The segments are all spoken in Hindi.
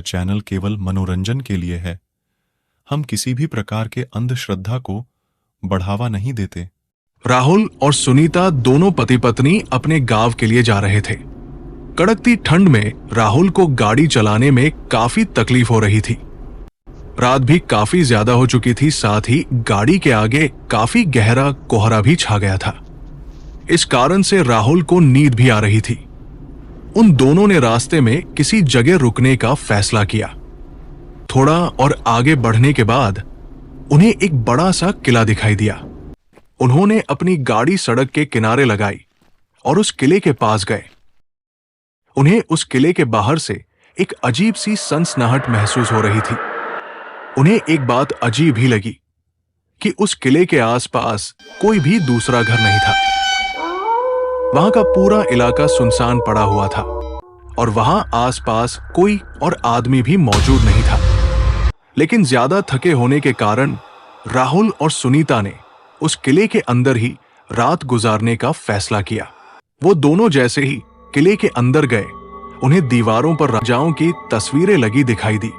यह चैनल केवल मनोरंजन के लिए है। हम किसी भी प्रकार के अंधश्रद्धा को बढ़ावा नहीं देते। राहुल और सुनीता दोनों पति पत्नी अपने गांव के लिए जा रहे थे। कड़कती ठंड में राहुल को गाड़ी चलाने में काफी तकलीफ हो रही थी। रात भी काफी ज्यादा हो चुकी थी, साथ ही गाड़ी के आगे काफी गहरा कोहरा भी छा गया था। इस कारण से राहुल को नींद भी आ रही थी। उन दोनों ने रास्ते में किसी जगह रुकने का फैसला किया। थोड़ा और आगे बढ़ने के बाद उन्हें एक बड़ा सा किला दिखाई दिया। उन्होंने अपनी गाड़ी सड़क के किनारे लगाई और उस किले के पास गए। उन्हें उस किले के बाहर से एक अजीब सी सनसनाहट महसूस हो रही थी। उन्हें एक बात अजीब ही लगी कि उस किले के आसपास कोई भी दूसरा घर नहीं था। वहां का पूरा इलाका सुनसान पड़ा हुआ था और वहां आसपास कोई और आदमी भी मौजूद नहीं था। लेकिन ज्यादा थके होने के कारण राहुल और सुनीता ने उस किले के अंदर ही रात गुजारने का फैसला किया। वो दोनों जैसे ही किले के अंदर गए, उन्हें दीवारों पर राजाओं की तस्वीरें लगी दिखाई दी,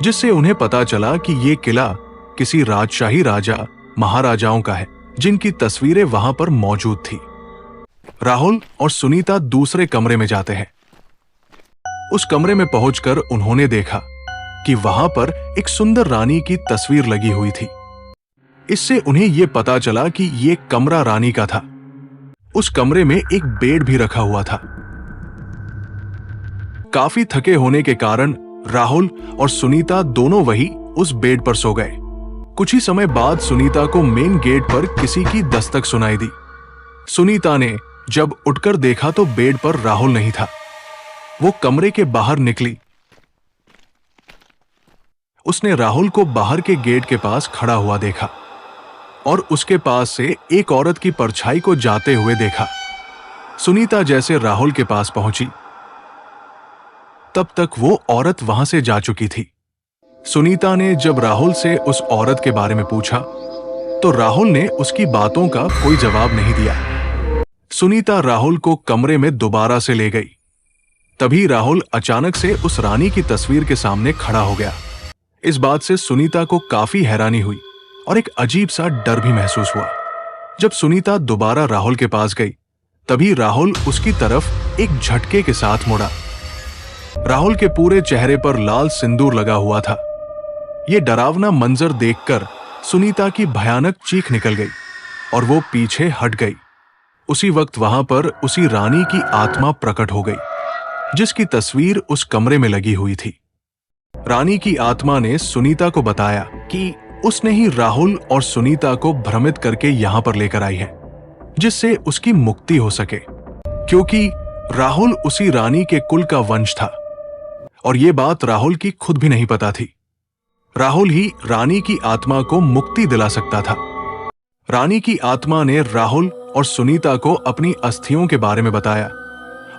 जिससे उन्हें पता चला कि ये किला किसी राजशाही राजा महाराजाओं का है, जिनकी तस्वीरें वहां पर मौजूद थी। राहुल और सुनीता दूसरे कमरे में जाते हैं। उस कमरे में पहुंचकर उन्होंने देखा कि वहां पर एक सुंदर रानी की तस्वीर लगी हुई थी। इससे उन्हें यह पता चला कि यह कमरा रानी का था। उस कमरे में एक बेड भी रखा हुआ था। काफी थके होने के कारण राहुल और सुनीता दोनों वही उस बेड पर सो गए। कुछ ही समय बाद सुनीता को मेन गेट पर किसी की दस्तक सुनाई दी। सुनीता ने जब उठकर देखा तो बेड पर राहुल नहीं था। वो कमरे के बाहर निकली। उसने राहुल को बाहर के गेट के पास खड़ा हुआ देखा और उसके पास से एक औरत की परछाई को जाते हुए देखा। सुनीता जैसे राहुल के पास पहुंची, तब तक वो औरत वहां से जा चुकी थी। सुनीता ने जब राहुल से उस औरत के बारे में पूछा तो राहुल ने उसकी बातों का कोई जवाब नहीं दिया। सुनीता राहुल को कमरे में दोबारा से ले गई। तभी राहुल अचानक से उस रानी की तस्वीर के सामने खड़ा हो गया। इस बात से सुनीता को काफी हैरानी हुई और एक अजीब सा डर भी महसूस हुआ। जब सुनीता दोबारा राहुल के पास गई, तभी राहुल उसकी तरफ एक झटके के साथ मुड़ा। राहुल के पूरे चेहरे पर लाल सिंदूर लगा हुआ था। यह डरावना मंजर देखकर सुनीता की भयानक चीख निकल गई और वो पीछे हट गई। उसी वक्त वहां पर उसी रानी की आत्मा प्रकट हो गई, जिसकी तस्वीर उस कमरे में लगी हुई थी। रानी की आत्मा ने सुनीता को बताया कि उसने ही राहुल और सुनीता को भ्रमित करके यहां पर लेकर आई है, जिससे उसकी मुक्ति हो सके, क्योंकि राहुल उसी रानी के कुल का वंश था और यह बात राहुल की खुद भी नहीं पता थी। राहुल ही रानी की आत्मा को मुक्ति दिला सकता था। रानी की आत्मा ने राहुल और सुनीता को अपनी अस्थियों के बारे में बताया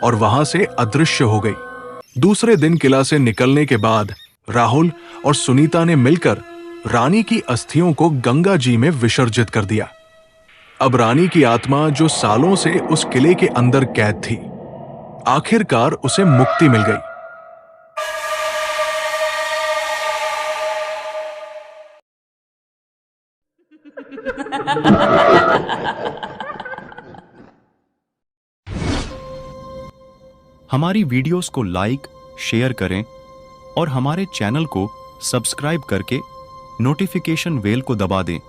और वहां से अदृश्य हो गई। दूसरे दिन किला से निकलने के बाद राहुल और सुनीता ने मिलकर रानी की अस्थियों को गंगा जी में विसर्जित कर दिया। अब रानी की आत्मा, जो सालों से उस किले के अंदर कैद थी, आखिरकार उसे मुक्ति मिल गई। हमारी वीडियोस को लाइक, शेयर करें और हमारे चैनल को सब्सक्राइब करके नोटिफिकेशन बेल को दबा दें,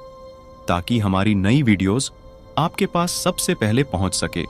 ताकि हमारी नई वीडियोस आपके पास सबसे पहले पहुंच सके।